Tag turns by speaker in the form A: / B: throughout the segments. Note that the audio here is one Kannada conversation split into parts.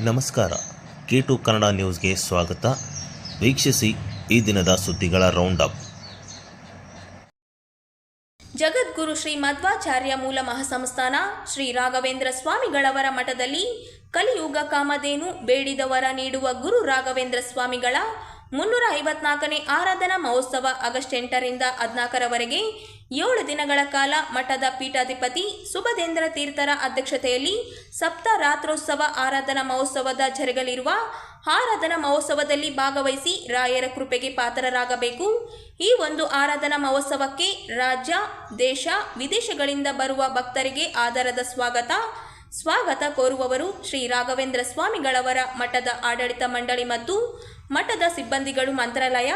A: ನಮಸ್ಕಾರ. K2 ಕನ್ನಡ ನ್ಯೂಸ್ಗೆ ಸ್ವಾಗತ. ವೀಕ್ಷಿಸಿ ಈ ದಿನದ ಸುದ್ದಿಗಳ ರೌಂಡ್ ಅಪ್.
B: ಜಗದ್ಗುರು ಶ್ರೀ ಮಧ್ವಾಚಾರ್ಯ ಮೂಲ ಮಹಾಸಂಸ್ಥಾನ ಶ್ರೀ ರಾಘವೇಂದ್ರ ಸ್ವಾಮಿಗಳವರ ಮಠದಲ್ಲಿ ಕಲಿಯುಗ ಕಾಮಧೇನು ಬೇಡಿದವರ ನೀಡುವ ಗುರು ರಾಘವೇಂದ್ರ ಸ್ವಾಮಿಗಳ 354ನೇ ಆರಾಧನಾ ಮಹೋತ್ಸವ ಆಗಸ್ಟ್ 8ರಿಂದ 14ರವರೆಗೆ 7 ದಿನಗಳ ಕಾಲ ಮಠದ ಪೀಠಾಧಿಪತಿ ಸುಬದೇಂದ್ರ ತೀರ್ಥರ ಅಧ್ಯಕ್ಷತೆಯಲ್ಲಿ ಸಪ್ತರಾತ್ರೋತ್ಸವ ಆರಾಧನಾ ಮಹೋತ್ಸವದ ಜರುಗಲಿರುವ ಆರಾಧನಾ ಮಹೋತ್ಸವದಲ್ಲಿ ಭಾಗವಹಿಸಿ ರಾಯರ ಕೃಪೆಗೆ ಪಾತ್ರರಾಗಬೇಕು. ಈ ಒಂದು ಆರಾಧನಾ ಮಹೋತ್ಸವಕ್ಕೆ ರಾಜ್ಯ, ದೇಶ, ವಿದೇಶಗಳಿಂದ ಬರುವ ಭಕ್ತರಿಗೆ ಆದರದ ಸ್ವಾಗತ ಕೋರುವವರು ಶ್ರೀ ರಾಘವೇಂದ್ರ ಸ್ವಾಮಿಗಳವರ ಮಠದ ಆಡಳಿತ ಮಂಡಳಿ ಮತ್ತು ಮಠದ ಸಿಬ್ಬಂದಿಗಳು. ಮಂತ್ರಾಲಯ.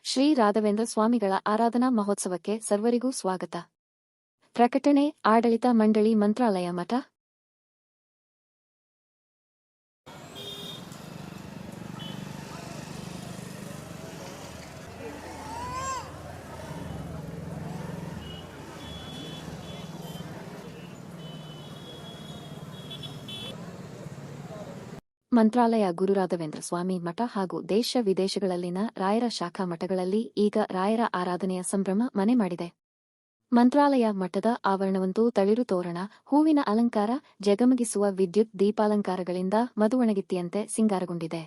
C: ಶ್ರೀ ರಾಘವೇಂದ್ರ ಸ್ವಾಮಿಗಳ ಆರಾಧನಾ ಮಹೋತ್ಸವಕ್ಕೆ ಸರ್ವರಿಗೂ ಸ್ವಾಗತ. ಪ್ರಕಟಣೆ ಆಡಳಿತ ಮಂಡಳಿ ಮಂತ್ರಾಲಯ ಮಠ. ಮಂತ್ರಾಲಯ ಗುರು ರಾಘವೇಂದ್ರ ಸ್ವಾಮಿ ಮಠ ಹಾಗೂ ದೇಶ ವಿದೇಶಗಳಲ್ಲಿನ ರಾಯರ ಶಾಖಾ ಮಠಗಳಲ್ಲಿ ಈಗ ರಾಯರ ಆರಾಧನೆಯ ಸಂಭ್ರಮ ಮನೆ ಮಾಡಿದೆ. ಮಂತ್ರಾಲಯ ಮಠದ ಆವರಣವಂತೂ ತಳಿರು ತೋರಣ, ಹೂವಿನ ಅಲಂಕಾರ, ಜಗಮಗಿಸುವ ವಿದ್ಯುತ್ ದೀಪಾಲಂಕಾರಗಳಿಂದ ಮಧುವಣಗಿತ್ತಿಯಂತೆ ಸಿಂಗಾರಗೊಂಡಿದೆ.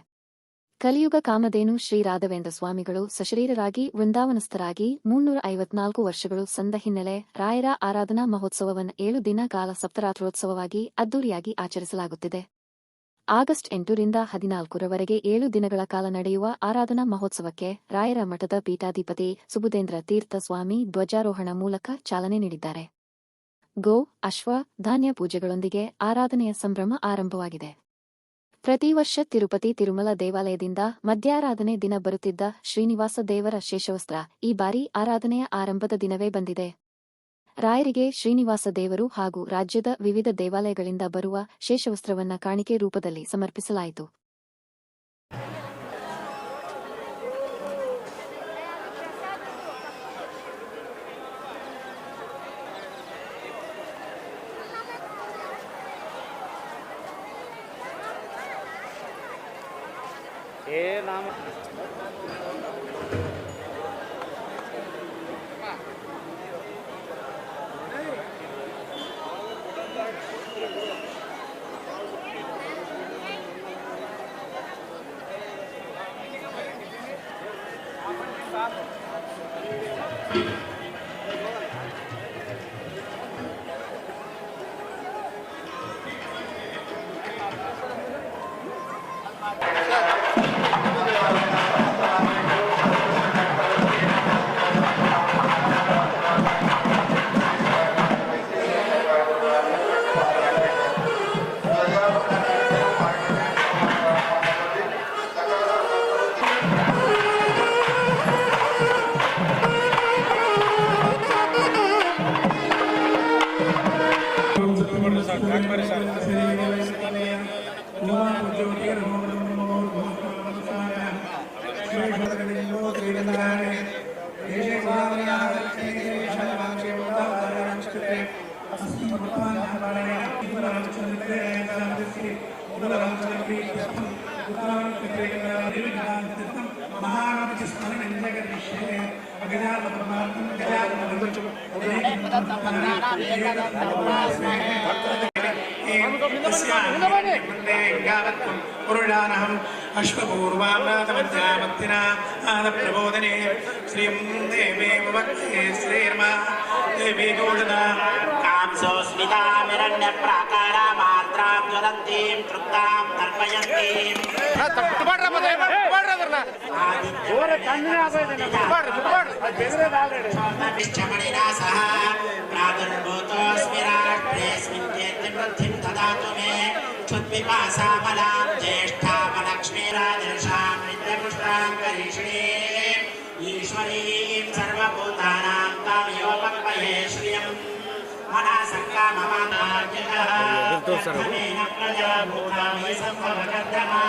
C: ಕಲಿಯುಗ ಕಾಮಧೇನು ಶ್ರೀ ರಾಘವೇಂದ್ರ ಸ್ವಾಮಿಗಳು ಸಶರೀರರಾಗಿ ವೃಂದಾವನಸ್ಥರಾಗಿ 354 ವರ್ಷಗಳು ಸಂದ ಹಿನ್ನೆಲೆ ರಾಯರ ಆರಾಧನಾ ಮಹೋತ್ಸವವನ್ನು 7 ದಿನ ಕಾಲ ಸಪ್ತರಾತ್ರೋತ್ಸವವಾಗಿ ಅದ್ದೂರಿಯಾಗಿ ಆಚರಿಸಲಾಗುತ್ತಿದೆ. ಆಗಸ್ಟ್ 8ರಿಂದ 14ರವರೆಗೆ 7 ದಿನಗಳ ಕಾಲ ನಡೆಯುವ ಆರಾಧನಾ ಮಹೋತ್ಸವಕ್ಕೆ ರಾಯರ ಮಠದ ಪೀಠಾಧಿಪತಿ ಸುಬುಧೇಂದ್ರ ತೀರ್ಥ ಸ್ವಾಮಿ ಧ್ವಜಾರೋಹಣ ಮೂಲಕ ಚಾಲನೆ ನೀಡಿದ್ದಾರೆ. ಗೋ, ಅಶ್ವ, ಧಾನ್ಯ ಪೂಜೆಗಳೊಂದಿಗೆ ಆರಾಧನೆಯ ಸಂಭ್ರಮ ಆರಂಭವಾಗಿದೆ. ಪ್ರತಿ ವರ್ಷ ತಿರುಪತಿ ತಿರುಮಲ ದೇವಾಲಯದಿಂದ ಮಧ್ಯಾರಾಧನೆ ದಿನ ಬರುತ್ತಿದ್ದ ಶ್ರೀನಿವಾಸ ದೇವರ ಶೇಷವಸ್ತ್ರ ಈ ಬಾರಿ ಆರಾಧನೆಯ ಆರಂಭದ ದಿನವೇ ಬಂದಿದೆ. ರಾಯರಿಗೆ ಶ್ರೀನಿವಾಸ ದೇವರು ಹಾಗೂ ರಾಜ್ಯದ ವಿವಿಧ ದೇವಾಲಯಗಳಿಂದ ಬರುವ ಶೇಷವಸ್ತ್ರವನ್ನ ಕಾಣಿಕೆ ರೂಪದಲ್ಲಿ ಸಮರ್ಪಿಸಲಾಯಿತು.
D: पुरुषानहम् अश्वपूर्वामृतमध्यामत्तिना आदप्रबोधने श्रीं देवीं भक्ते श्रीर्मा देवी दोषदा कांसोस्मितामिरण्यप्राकारामात्रां ज्वलन्तीं तृप्तां तर्पयन्तीं आदित्यमणिना सह प्रादुर्भूतोऽस्मि राष्ट्रेऽस्मिन् कीर्तिवृद्धिं ददातु मे क्षुत्पिपासामलां ज्येष्ठामलक्ष्मीराज मनसङ्का ममानार्यतः तत्त्वेन प्रजाभूतानि सम्भवकर्तमा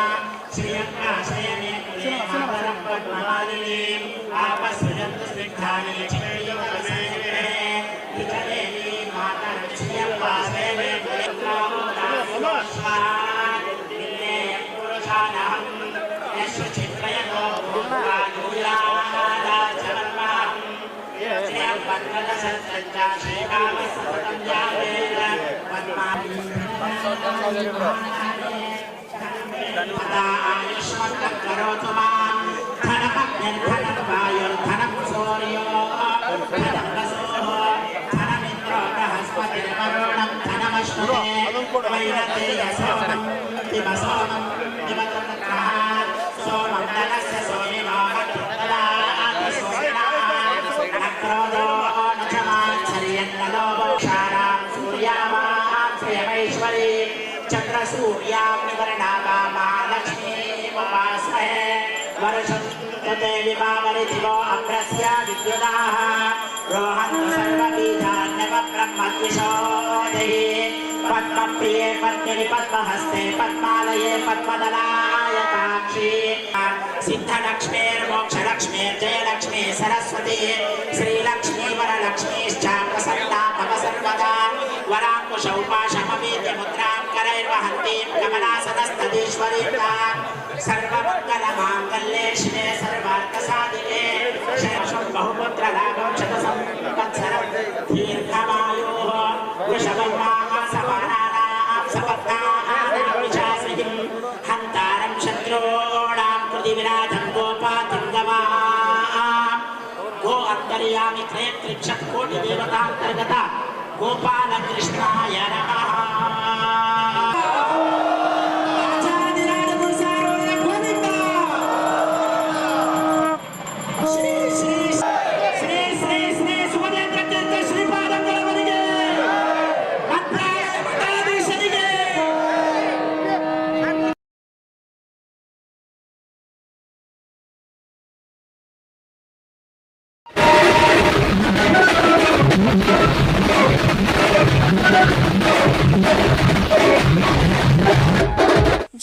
D: श्रियङ्काशयने कुले मातरं पद्ममालिनीम् आपसृजन्तु स्निग्धानि लक्ष्मीयुगसेवे विजलेनी मातरं श्रियं वासेवे कुलेन्द्रामुदास्वादिन्ने पुरुषानहं यस्य चित्रयतो भूत्वा यूयाराजवन्महम् श्रियं वन्दनसत्सञ्चा श्रीकामसततं जावेद आयुष्मन्तं करोतु मां धनमग्निर्धनं वायुर्धनं सूर्यो धनं वसुः धनमिन्द्रो बृहस्पतिर्वरुणं धनमश्नुते वैरतेयसोमं दिवसोमं दिवतुग्रः सोमं दलस्य सोमिमाक्रोधो न च मात्सर्यन्न लोभो क्षारां सूर्यामां श्रियमैश्वरी चन्द्रसूर्याग्निवर्णागा महालक्ष्मीमुपास्महे वर्षं तते विभावरिथिवो अग्रस्य विद्युदाः रोहन्तु सर्वबीजान्यवब्रह्मद्विषोदये पद्मप्रिये पद्मिनि पद्महस्ते पद्मालये पद्मदलायताक्षी सिद्धलक्ष्मीर्मोक्षलक्ष्मीर्जयलक्ष्मी सरस्वती श्रीलक्ष्मी वरलक्ष्मीश्च प्रसन्ना मम सर्वदा वराङ्कुशौ पाशमवीत्य मुद्रां करैर्वहन्तीं कमलासनस्तदीश्वरीतां सर्वमङ्गलमाङ्गल्ये शिवे सर्वार्थसाधिके शतं बहुपुत्रलाभं शतसंवत्सरं दीर्घमायुः वृषभमाः समानानां सपत्नानां विचासिं हन्तारं शत्रूणां कृतिविराजं गोपातिङ्गमां गो अन्तर्यामि त्रयत्रिंशत्कोटिदेवतान्तर्गता गोपालकृष्णाय नमः।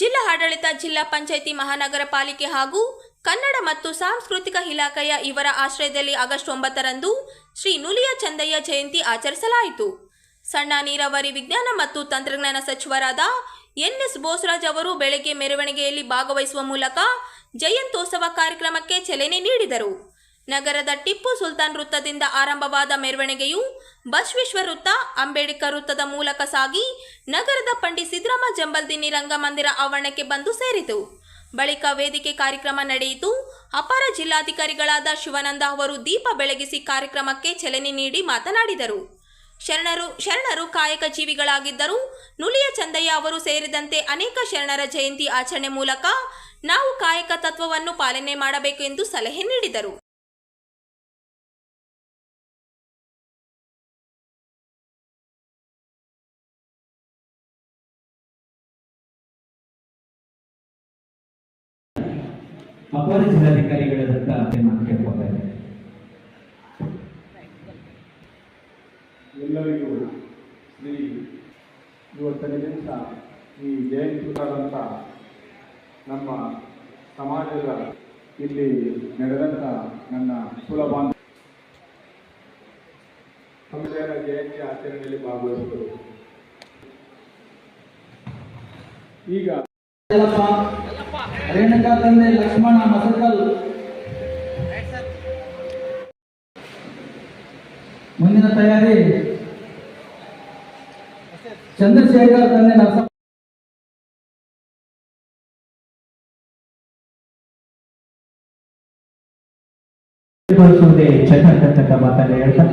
B: ಜಿಲ್ಲಾ ಆಡಳಿತ, ಜಿಲ್ಲಾ ಪಂಚಾಯಿತಿ, ಮಹಾನಗರ ಪಾಲಿಕೆ ಹಾಗೂ ಕನ್ನಡ ಮತ್ತು ಸಾಂಸ್ಕೃತಿಕ ಇಲಾಖೆಯ ಇವರ ಆಶ್ರಯದಲ್ಲಿ ಆಗಸ್ಟ್ 9ರಂದು ಶ್ರೀ ನುಲಿಯ ಚಂದಯ್ಯ ಜಯಂತಿ ಆಚರಿಸಲಾಯಿತು. ಸಣ್ಣ ನೀರಾವರಿ ವಿಜ್ಞಾನ ಮತ್ತು ತಂತ್ರಜ್ಞಾನ ಸಚಿವರಾದ ಎನ್.ಎಸ್. ಬೋಸರಾಜ್ ಅವರು ಬೆಳಗ್ಗೆ ಮೆರವಣಿಗೆಯಲ್ಲಿ ಭಾಗವಹಿಸುವ ಮೂಲಕ ಜಯಂತ್ಯೋತ್ಸವ ಕಾರ್ಯಕ್ರಮಕ್ಕೆ ಚಾಲನೆ ನೀಡಿದರು. ನಗರದ ಟಿಪ್ಪು ಸುಲ್ತಾನ್ ವೃತ್ತದಿಂದ ಆರಂಭವಾದ ಮೆರವಣಿಗೆಯು ಬಸವೇಶ್ವರ ವೃತ್ತ, ಅಂಬೇಡ್ಕರ್ ವೃತ್ತದ ಮೂಲಕ ಸಾಗಿ ನಗರದ ಪಂಡಿತ್ ಸಿದ್ದರಾಮ ಜಂಬಲ್ದಿನ್ನಿ ರಂಗಮಂದಿರ ಆವರಣಕ್ಕೆ ಬಂದು ಸೇರಿತು. ಬಳಿಕ ವೇದಿಕೆ ಕಾರ್ಯಕ್ರಮ ನಡೆಯಿತು. ಅಪರ ಜಿಲ್ಲಾಧಿಕಾರಿಗಳಾದ ಶಿವಾನಂದ ಅವರು ದೀಪ ಬೆಳಗಿಸಿ ಕಾರ್ಯಕ್ರಮಕ್ಕೆ ಚಾಲನೆ ನೀಡಿ ಮಾತನಾಡಿದರು. ಶರಣರು ಕಾಯಕ ಜೀವಿಗಳಾಗಿದ್ದರು. ನುಲಿಯ ಚಂದಯ್ಯ ಅವರು ಸೇರಿದಂತೆ ಅನೇಕ ಶರಣರ ಜಯಂತಿ ಆಚರಣೆ ಮೂಲಕ ನಾವು ಕಾಯಕ ತತ್ವವನ್ನು ಪಾಲನೆ ಮಾಡಬೇಕು ಎಂದು ಸಲಹೆ ನೀಡಿದರು.
E: ಅಪರ ಜಿಲ್ಲಾಧಿಕಾರಿಗಳಾದಂಥ ನಾನು ಕೇಳ್ಕೊತಾ ಇದ್ದೇನೆ.
F: ಎಲ್ಲರಿಗೂ ಶ್ರೀ ಇವತ್ತಿನ ದಿವಸ ಈ ಜಯಂತಿಯಾದಂಥ ನಮ್ಮ ಸಮಾಜದ ಇಲ್ಲಿ ನಡೆದಂಥ ನನ್ನ ಕುಲಬಾಂಧ ಸಂವಿಧಾನ ಜಯಂತಿ ಆಚರಣೆಯಲ್ಲಿ ಭಾಗವಹಿಸಿದರು. ಈಗ
E: ರೇಣುಕಾ ತಂದೆ ಲಕ್ಷ್ಮಣ ಮಸಕಲ್, ಮುಂದಿನ ತಯಾರಿ ಚಂದ್ರಶೇಖರ್ ತಂದೆ ನರಸ ಚಟಕ ಮಾತನ್ನ ಹೇಳ್ತಾ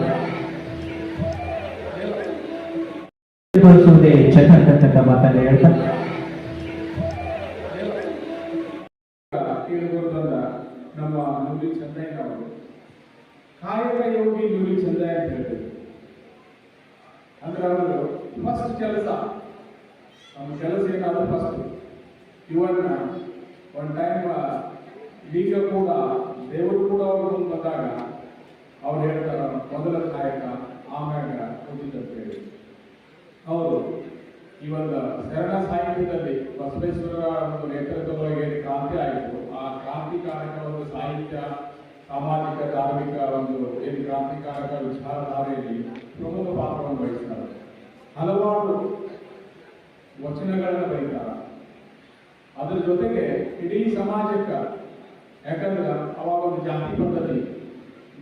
E: ಚಟಕ ಮಾತನ್ನ ಹೇಳ್ತಾ
F: ನಮ್ಮ ನುಲಿ ಚಂದಯ್ಯ ಅವರು ಕಾಯಕ ಯೋಗಿ ನುಲಿ ಚಂದಯ್ಯ ಅಂತ ಹೇಳಿದ್ರು. ಅಂದ್ರೆ ಅವರು ಫಸ್ಟ್ ಕೆಲಸ, ನಮ್ಮ ಕೆಲಸ ಏನಾದ್ರು ಫಸ್ಟ್. ಇವನ್ನ ಒಂದು ಟೈಮ್ ಈಗ ಕೂಡ ದೇವರು ಕೂಡ ಅವ್ರು ಬಂದಾಗ ಅವ್ರು ಹೇಳ್ತಾರ ಮೊದಲ ಕಾಯಕ ಆಮ್ಯಾಗ ಉಚಿತ ಅಂತ ಹೇಳಿ. ಈ ಒಂದು ಶರಣ ಸಾಹಿತ್ಯದಲ್ಲಿ ಬಸವೇಶ್ವರರ ಒಂದು ನೇತೃತ್ವದೊಳಗೆ ಏನು ಕ್ರಾಂತಿ ಆಯಿತು, ಆ ಕ್ರಾಂತಿಕಾರಕ ಒಂದು ಸಾಹಿತ್ಯ, ಸಾಮಾಜಿಕ, ಧಾರ್ಮಿಕ ಒಂದು ಏನು ಕ್ರಾಂತಿಕಾರಕ ವಿಚಾರಧಾರೆಯಲ್ಲಿ ಪ್ರಮುಖ ಪಾತ್ರವನ್ನು ವಹಿಸ್ತಾರೆ. ಹಲವಾರು ವಚನಗಳನ್ನು ಬರೀತಾರೆ. ಅದರ ಜೊತೆಗೆ ಇಡೀ ಸಮಾಜಕ್ಕೆ, ಯಾಕಂದ್ರೆ ಅವಾಗ ಒಂದು ಜಾತಿ ಪದ್ಧತಿ,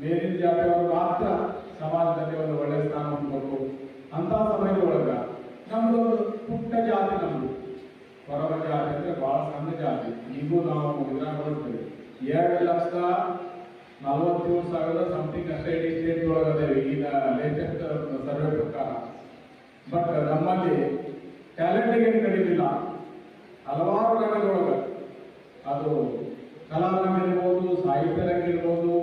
F: ಮೇಲಿನ ಜಾತಿಯವರು ಮಾತ್ರ ಸಮಾಜದಲ್ಲಿ ಒಂದು ಒಳ್ಳೆಯ ಸ್ಥಾನ ಹೊಂದಬೇಕು. ಅಂತ ಸಮಯದೊಳಗ ನಮ್ದು ಒಂದು ಪುಟ್ಟ ಜಾತಿ, ನಮ್ದು ಹೊರವ ಜಾತಿ ಅಂದ್ರೆ ಬಹಳ ಸಣ್ಣ ಜಾತಿ. ಈಗೂ ನಾವು ಇದ್ರಾಗ ನೋಡ್ತೇವೆ 2,47,000 ಸಮಥಿಂಗ್ ಅಷ್ಟೇ ಇಡೀ ಸ್ಟೇಟ್ ಒಳಗದೇವೆ ಈಗ ಲೇಟೆಸ್ಟ್ ಸರ್ವೆ ಪ್ರಕಾರ. ಬಟ್ ನಮ್ಮಲ್ಲಿ ಟ್ಯಾಲೆಂಟ್ಗೆ ಏನು ಕಡಿಮಿಲ್ಲ. ಹಲವಾರು ರಂಗದೊಳಗೆ, ಅದು ಕಲಾರಂಗ ಇರ್ಬೋದು, ಸಾಹಿತ್ಯ ರಂಗ ಇರ್ಬೋದು,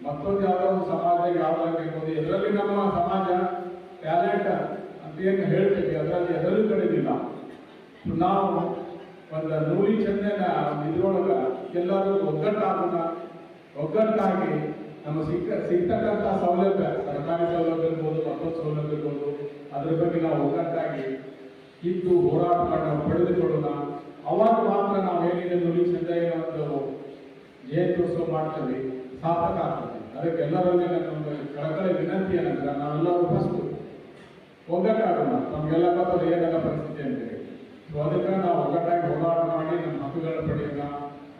F: ಮತ್ತೊಂದು ಯಾವುದೋ ಸಮಾಜ ಯಾವ ರಂಗ ಇರ್ಬೋದು, ಇದರಲ್ಲಿ ನಮ್ಮ ಸಮಾಜ ಟ್ಯಾಲೆಂಟ್ ಅಂತ ಏನು ಹೇಳ್ತೀವಿ ಅದರಲ್ಲಿ ಎದರಲ್ಲೂ ಕಡಿಮಿಲ್ಲ. ನಾವು ಒಂದು ನೂಲಿ ಚಂದನ ಇದ್ರೊಳಗೆ ಎಲ್ಲರೂ ಒಗ್ಗಟ್ಟಾಗಿ ನಮ್ಮ ಸಿಗ್ತಕ್ಕಂಥ ಸೌಲಭ್ಯ, ಸರ್ಕಾರಿ ಸೌಲಭ್ಯ ಇರ್ಬೋದು, ಮತ್ತೊಂದು ಸೌಲಭ್ಯ ಇರ್ಬೋದು, ಅದ್ರ ಬಗ್ಗೆ ನಾವು ಒಗ್ಗಟ್ಟಾಗಿ ಇದ್ದು ಹೋರಾಟ ಮಾಡಿ ನಾವು ಪಡೆದುಕೊಳ್ಳೋಣ. ಅವಾಗ ಮಾತ್ರ ನಾವು ಏನಿದೆ ನುಲಿ ಚಂದಯ್ಯನ ಒಂದು ಜಯಂತ್ಯೋತ್ಸವ ಮಾಡ್ತೀವಿ, ಸಾರ್ಥಕ ಆಗ್ತದೆ. ಅದಕ್ಕೆ ಎಲ್ಲರಲ್ಲಿ ನನ್ನ ಕಳಕಳಿ ವಿನಂತಿ ಏನಂದ್ರೆ, ನಾವೆಲ್ಲರೂ ಫಸ್ಟ್ ಒಗ್ಗಟ್ಟಾಗೋಣ. ನಮಗೆಲ್ಲ ಗೊತ್ತದ ಏನೆಲ್ಲ ಪರಿಸ್ಥಿತಿ ಅಂತೇಳಿ. ಸೊ ಅದಕ್ಕೆ ನಾವು ಒಗ್ಗಟ್ಟಾಗಿ ಹೋರಾಟ ಮಾಡಿ ನಮ್ಮ ಹಕ್ಕುಗಳನ್ನು ಪಡೆಯೋಣ.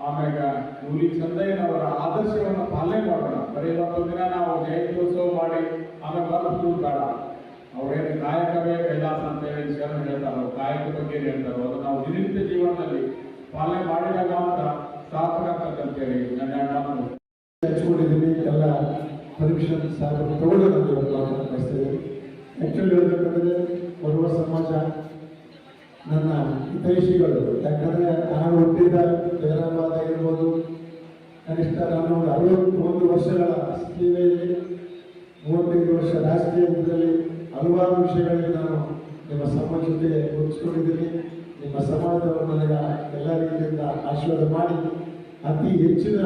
F: ಆಮ್ಯಾಗ ನುಲಿ ಚಂದಯ್ಯನವರ ಆದರ್ಶವನ್ನು ಪಾಲನೆ ಮಾಡೋಣ. ಬರೀ ಇವತ್ತೊಂದು ದಿನ ನಾವು ಜಯಂತ್ಯೋತ್ಸವ ಮಾಡಿ ಆಮೇಲೆ ಬರೋದು ಬೇಡ. ಅವ್ರೇನು ಕಾಯಕವೇ ಕೈಲಾಸ ಅಂತ ಹೇಳಿ ಶರಣ ಹೇಳ್ತಾರೋ, ಕಾಯಕ ಬಗ್ಗೆ ಹೇಳ್ತಾರೋ, ಅದು ನಾವು ದಿನನಿತ್ಯ ಜೀವನದಲ್ಲಿ ಪಾಲನೆ ಮಾಡಿದಾಗ ಮಾತ್ರ ಸಾರ್ಥಕ ಆಗ್ತಕ್ಕಂತೇಳಿ ನನ್ನ
G: ಹಚ್ಕೊಂಡಿದ್ದೀನಿ. ಎಲ್ಲ ಪರ್ಮಿಷನ್ ಸಾಹೇಬರು ತಗೊಂಡು ನಾನು ಬಯಸ್ತೇವೆ. ಆ್ಯಕ್ಚುಲಿ ಹೇಳ್ಬೇಕಂದ್ರೆ ಬರುವ ಸಮಾಜ ನನ್ನ ಹಿತೈಷಿಗಳು, ಯಾಕಂದರೆ ನಾನು ಹುಟ್ಟಿದ ಹೈದರಾಬಾದ್ ಆಗಿರ್ಬೋದು, ಕನಿಷ್ಠ ನಾನು 61 ವರ್ಷಗಳ ಸೇವೆಯಲ್ಲಿ 35 ವರ್ಷ ರಾಜಕೀಯ ಯುದ್ಧದಲ್ಲಿ ಹಲವಾರು ವಿಷಯಗಳಲ್ಲಿ ನಾನು ನಿಮ್ಮ ಸಮಾಜ ಜೊತೆ ಗುರುತಿಸ್ಕೊಂಡಿದ್ದೀನಿ. ನಿಮ್ಮ ಸಮಾಜದವರು ನನಗೆ ಎಲ್ಲ ರೀತಿಯಿಂದ ಆಶೀರ್ವಾದ ಮಾಡಿ ಅತಿ ಹೆಚ್ಚಿನ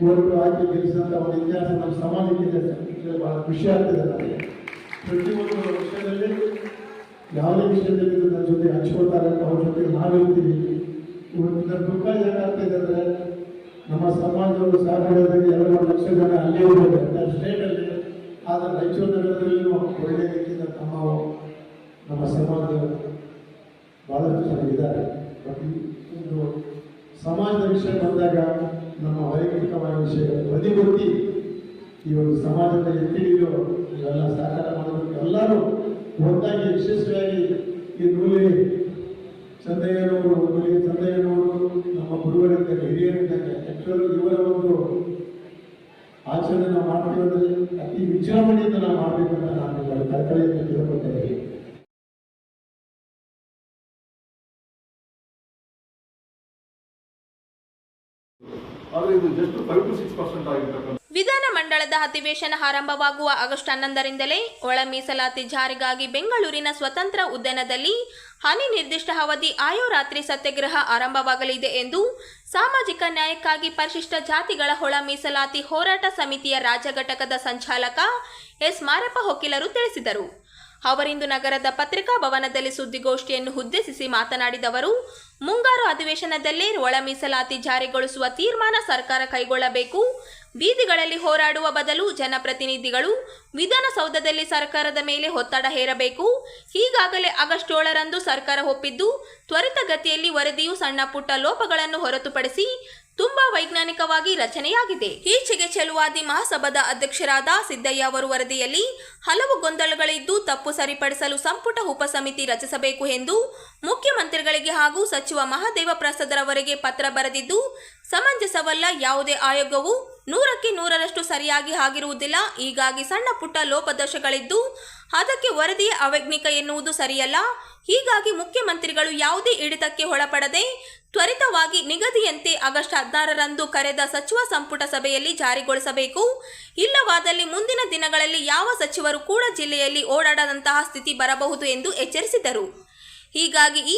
G: ಓಟು ಹಾಕಿ ಗೆಲ್ಲಿಸಿದಂಥ ಒಂದು ಇತಿಹಾಸ ನಮ್ಮ ಸಮಾಜಕ್ಕಿದೆ. ಭಾಳ ಖುಷಿ ಆಗ್ತಿದೆ ನನಗೆ. ಪ್ರತಿಯೊಂದು ವಿಷಯದಲ್ಲಿ ಯಾವುದೇ ವಿಷಯದಲ್ಲಿ ನನ್ನ ಜೊತೆ ಹಂಚ್ಕೊಳ್ತಾರೆ, ಅವ್ರ ಜೊತೆ ನಾವಿರ್ತೀವಿ. ಇವತ್ತಿನ ದುಃಖ ಏನಾಗ್ತಿದೆ ಅಂದರೆ, ನಮ್ಮ ಸಮಾಜದವರು ಸಾಗುವುದಾಗಿ 2 ಲಕ್ಷ ಜನ ಅಲ್ಲೇ ಹೋಗ್ತಾರೆ ಸ್ಟೇಟಲ್ಲಿ. ಆದರೆ ರಾಯಚೂರು ನಗರದಲ್ಲಿಯೂ ಒಳ್ಳೆಯ ರೀತಿಯಿಂದ ನಮ್ಮ ಸಮಾಜದವರು ಭಾಳಷ್ಟು ಚೆನ್ನಾಗಿದ್ದಾರೆ. ಬಟ್ ಒಂದು ಸಮಾಜದ ವಿಷಯ ಬಂದಾಗ ನಮ್ಮ ವೈಯಕ್ತಿಕವಾದ ವಿಷಯಗಳು ಬದಿಗೊತ್ತಿ ಈ ಒಂದು ಸಮಾಜದ ಎತ್ತಿಡಿದು ಇವೆಲ್ಲ ಸಹಕಾರ ಮಾಡೋದಕ್ಕೆ ಎಲ್ಲರೂ ಒಂದಾಗಿ ಯಶಸ್ವಿಯಾಗಿ ಈ ನೂಲಿ ಚಂದಯ್ಯನವರು ನಮ್ಮ ಗುರುಗಳಿದ್ದಾಗ, ಹಿರಿಯರಿದ್ದಾಗ, ಆ್ಯಕ್ಚುಲಿ ಇವರ ಒಂದು ಆಚರಣೆ ನಾವು ಮಾಡ್ತೀವಿ ಅಂದರೆ ಅತಿ ವಿಜೃಂಭಣೆಯಿಂದ ನಾವು ಮಾಡಬೇಕಂತ ನಾನು ಕಳಕಳಿಯಿಂದ ತಿಳ್ಕೊಳ್ತೇವೆ.
B: ವಿಧಾನಮಂಡಲದ ಅಧಿವೇಶನ ಆರಂಭವಾಗುವ ಆಗಸ್ಟ್ 11ರಿಂದಲೇ ಒಳ ಮೀಸಲಾತಿ ಜಾರಿಗಾಗಿ ಬೆಂಗಳೂರಿನ ಸ್ವತಂತ್ರ ಉದ್ಯಾನದಲ್ಲಿ ಅನಿರ್ದಿಷ್ಟ ಅವಧಿ ಆಯೋರಾತ್ರಿ ಸತ್ಯಾಗ್ರಹ ಆರಂಭವಾಗಲಿದೆ ಎಂದು ಸಾಮಾಜಿಕ ನ್ಯಾಯಕ್ಕಾಗಿ ಪರಿಶಿಷ್ಟ ಜಾತಿಗಳ ಒಳ ಮೀಸಲಾತಿ ಹೋರಾಟ ಸಮಿತಿಯ ರಾಜ್ಯ ಘಟಕದ ಸಂಚಾಲಕ ಎಸ್ ಮಾರಪ್ಪ ವಕೀಲರು ತಿಳಿಸಿದರು. ಅವರಿಂದು ನಗರದ ಪತ್ರಿಕಾ ಭವನದಲ್ಲಿ ಸುದ್ದಿಗೋಷ್ಠಿಯನ್ನು ಉದ್ದೇಶಿಸಿ ಮಾತನಾಡಿದ ಅವರು, ಮುಂಗಾರು ಅಧಿವೇಶನದಲ್ಲೇ ಒಳ ಮೀಸಲಾತಿ ಜಾರಿಗೊಳಿಸುವ ತೀರ್ಮಾನ ಸರ್ಕಾರ ಕೈಗೊಳ್ಳಬೇಕು. ಬೀದಿಗಳಲ್ಲಿ ಹೋರಾಡುವ ಬದಲು ಜನಪ್ರತಿನಿಧಿಗಳು ವಿಧಾನಸೌಧದಲ್ಲಿ ಸರ್ಕಾರದ ಮೇಲೆ ಒತ್ತಡ ಹೇರಬೇಕು. ಈಗಾಗಲೇ ಆಗಸ್ಟ್ 7ರಂದು ಸರ್ಕಾರ ಒಪ್ಪಿದ್ದು, ತ್ವರಿತಗತಿಯಲ್ಲಿ ವರದಿಯು ಸಣ್ಣ ಪುಟ್ಟ ಲೋಪಗಳನ್ನು ಹೊರತುಪಡಿಸಿ ತುಂಬಾ ವೈಜ್ಞಾನಿಕವಾಗಿ ರಚನೆಯಾಗಿದೆ. ಈಚೆಗೆ ಚೆಲುವಾದಿ ಮಹಾಸಭಾದ ಅಧ್ಯಕ್ಷರಾದ ಸಿದ್ದಯ್ಯ ಅವರು ವರದಿಯಲ್ಲಿ ಹಲವು ಗೊಂದಲಗಳಿದ್ದು ತಪ್ಪು ಸರಿಪಡಿಸಲು ಸಂಪುಟ ಉಪಸಮಿತಿ ರಚಿಸಬೇಕು ಎಂದು ಮುಖ್ಯಮಂತ್ರಿಗಳಿಗೆ ಹಾಗೂ ಸಚಿವ ಮಹಾದೇವ ಪ್ರಸಾದರವರಿಗೆ ಪತ್ರ ಬರೆದಿದ್ದು ಸಮಂಜಸವಲ್ಲ. ಯಾವುದೇ ಆಯೋಗವು 100ಕ್ಕೆ 100ರಷ್ಟು ಸರಿಯಾಗಿ ಆಗಿರುವುದಿಲ್ಲ. ಹೀಗಾಗಿ ಸಣ್ಣ ಪುಟ್ಟ ಲೋಪದೋಷಗಳಿದ್ದು ಅದಕ್ಕೆ ವರದಿಯ ಅವೈಜ್ಞಾನಿಕ ಎನ್ನುವುದು ಸರಿಯಲ್ಲ. ಹೀಗಾಗಿ ಮುಖ್ಯಮಂತ್ರಿಗಳು ಯಾವುದೇ ಹಿಡಿತಕ್ಕೆ ಒಳಪಡದೆ ತ್ವರಿತವಾಗಿ ನಿಗದಿಯಂತೆ ಆಗಸ್ಟ್ 16ರಂದು ಕರೆದ ಸಚಿವ ಸಂಪುಟ ಸಭೆಯಲ್ಲಿ ಜಾರಿಗೊಳಿಸಬೇಕು. ಇಲ್ಲವಾದಲ್ಲಿ ಮುಂದಿನ ದಿನಗಳಲ್ಲಿ ಯಾವ ಸಚಿವರು ಕೂಡ ಜಿಲ್ಲೆಯಲ್ಲಿ ಓಡಾಡದಂತಹ ಸ್ಥಿತಿ ಬರಬಹುದು ಎಂದು ಎಚ್ಚರಿಸಿದರು. ಹೀಗಾಗಿ ಈ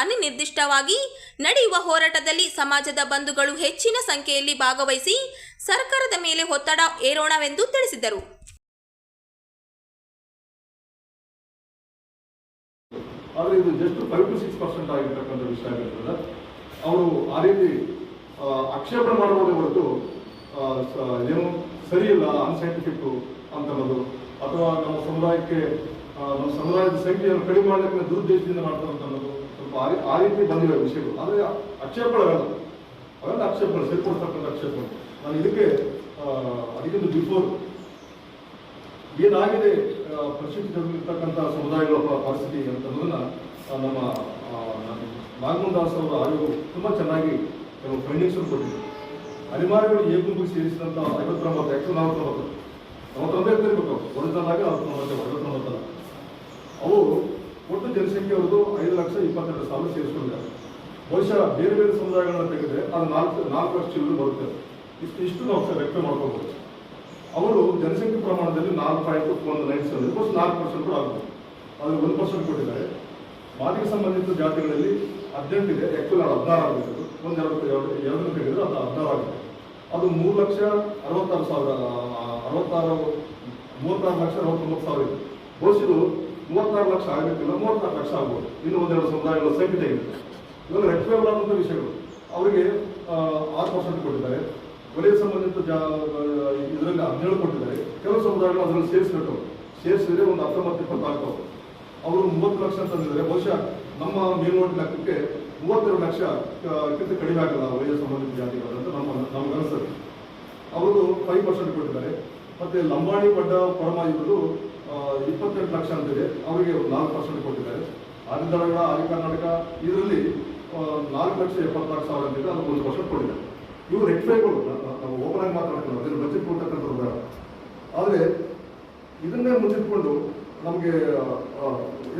B: ಅನಿರ್ದಿಷ್ಟವಾಗಿ ನಡೆಯುವ ಹೋರಾಟದಲ್ಲಿ ಸಮಾಜದ ಬಂಧುಗಳು ಹೆಚ್ಚಿನ ಸಂಖ್ಯೆಯಲ್ಲಿ ಭಾಗವಹಿಸಿ ಸರ್ಕಾರದ ಮೇಲೆ ಒತ್ತಡ ಹೇರೋಣವೆಂದು ತಿಳಿಸಿದರು.
H: ಆದರೆ ಇದು ಜಸ್ಟ್ 5 to 6% ಆಗಿರ್ತಕ್ಕಂಥ ವಿಷಯ ಆಗಿರ್ತದೆ. ಅವರು ಆ ರೀತಿ ಆಕ್ಷೇಪಣೆ ಮಾಡಬಹುದೇ ಹೊರತು ಏನು ಸರಿ ಇಲ್ಲ, ಅನ್ಸೈಂಟಿಫಿಕ್ ಅಂತ ಅನ್ನೋದು, ಅಥವಾ ನಮ್ಮ ಸಮುದಾಯದ ಸಂಖ್ಯೆಯನ್ನು ಕಡಿಮೆ ಮಾಡಲಿಕ್ಕೆ ದುರುದ್ದೇಶದಿಂದ ಮಾಡ್ತಾರಂತ ಅನ್ನೋದು ಸ್ವಲ್ಪ ಆ ರೀತಿ ಬಂದಿವೆ ವಿಷಯಗಳು. ಆದರೆ ಅವೆಲ್ಲ ಆಕ್ಷೇಪಗಳು ಸರಿಪಡಿಸ್ತಕ್ಕಂಥ ಆಕ್ಷೇಪಗಳು. ನಾನು ಅದಕ್ಕಿಂತ ಬಿಫೋರ್ ಏನಾಗಿದೆ ಪರಿಶಿಷ್ಟವಾಗಿರ್ತಕ್ಕಂಥ ಸಮುದಾಯಗಳ ಪರಿಸ್ಥಿತಿ ಅಂತನ್ನೋದನ್ನ ನಮ್ಮ ನಾಗಮೋಹನ್ ದಾಸ್ ಅವರ ಆಯೋಗ ತುಂಬ ಚೆನ್ನಾಗಿ ಕೆಲವು ಫೈಂಡಿಂಗ್ಸ್ ಕೊಟ್ಟಿದೆ. ಅನಿವಾರ್ಯಗಳು ಎ ಗುಂಪಿಗೆ ಸೇರಿಸಿದಂಥ 59 ನಲವತ್ತೊಂದೇ ಇರಬೇಕು, ಒರಿಜಿನಲ್ ಆಗಿ 59 ಅವು ಒಟ್ಟು ಜನಸಂಖ್ಯೆ ಅವ್ರದ್ದು 5,22,000 ಸೇರಿಸ್ಕೊಂಡಿದ್ದಾರೆ. ಬಹುಶಃ ಬೇರೆ ಬೇರೆ ಸಮುದಾಯಗಳನ್ನ ತೆಗೆದ್ರೆ ಅದು 4 ಲಕ್ಷ ಚಿಲ್ಲರೆ ಬರುತ್ತೆ. ಇಷ್ಟು ನಾವು ಲೆಕ್ಕ ಮಾಡ್ಕೋಬಹುದು. ಅವರು ಜನಸಂಖ್ಯೆ ಪ್ರಮಾಣದಲ್ಲಿ 4.197 4% ಕೂಡ ಆಗ್ಬೋದು. ಆದರೆ 1% ಕೊಟ್ಟಿದ್ದಾರೆ. ಮಾದಿಗೆ ಸಂಬಂಧಿತ ಜಾತಿಗಳಲ್ಲಿ 18 ಇದೆ, ಆಕ್ಚುಲಿ 16 ಆಗಬೇಕು. ಎರಡನ್ನು ತೆಗೆದ್ರೆ ಅದು 16 ಆಗಿದೆ. ಅದು 3,66,63,69,000 ಇದೆ. ಬಹುಶಃ 36 ಲಕ್ಷ ಆಗಬೇಕಿಲ್ಲ, 34 ಲಕ್ಷ ಆಗ್ಬೋದು. ಇನ್ನು ಒಂದೆರಡು ಸಮುದಾಯಗಳ ಸಂಖ್ಯೆ ತೆಗೆದಿದೆ. ಇವಾಗ ರೆಕ್ಟಿಫೈಬಲ್ ಆದಂಥ ವಿಷಯಗಳು ಅವರಿಗೆ 6% ಕೊಟ್ಟಿದ್ದಾರೆ. ವಲಯ ಸಂಬಂಧಿತ ಇದರಲ್ಲಿ 17 ಕೊಟ್ಟಿದ್ದಾರೆ. ಕೆಲವು ಸಮುದಾಯಗಳು ಅದರಲ್ಲಿ ಸೇರಿಸಿದ್ರೆ ಒಂದು 19-20 ಆಗ್ತಾವೆ. ಅವರು 30 ಲಕ್ಷ ಅಂತಂದಿದ್ದಾರೆ. ಬಹುಶಃ ನಮ್ಮ ಮೇಲ್ನೋಟ ಲೆಕ್ಕಕ್ಕೆ 32 ಲಕ್ಷಕ್ಕಿಂತ ಕಡಿಮೆ ಆಗಲ್ಲ ವಲಯ ಸಂಬಂಧಿತ ಜಾತಿಗಳು ಅಂತ ನಮ್ಗೆ ಅನಿಸ್ತದೆ. ಅವರು 5% ಕೊಟ್ಟಿದ್ದಾರೆ. ಮತ್ತೆ ಲಂಬಾಣಿ ಪಡ್ಡ ಪರಮ ಇವರು 28 ಲಕ್ಷ ಅಂತಿದೆ, ಅವರಿಗೆ 4% ಕೊಟ್ಟಿದ್ದಾರೆ. ಆದಿದಳಗಳ ಆದಿ ಕರ್ನಾಟಕ ಇದರಲ್ಲಿ 4,70,00,000 ಅಂತಿದೆ, ಅದು 1% ಕೊಟ್ಟಿದ್ದಾರೆ. ಇವು ರೆಕ್ಟಿಫೈಗಳು. ನಾವು ಓಪನ್ ಆಗಿ ಮಾತಾಡ್ತೀವಿ, ಅದನ್ನು ಬಜೆಟ್ ಕೊಡ್ತಕ್ಕಂಥದ್ದು ಬೇಡ. ಆದರೆ ಇದನ್ನೇ ಮುಚ್ಚಿಟ್ಕೊಂಡು ನಮಗೆ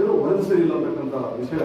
H: ಏನೋ ವರದಿ ಸರಿ ಇಲ್ಲ ಅಂತಕ್ಕಂಥ ವಿಷಯ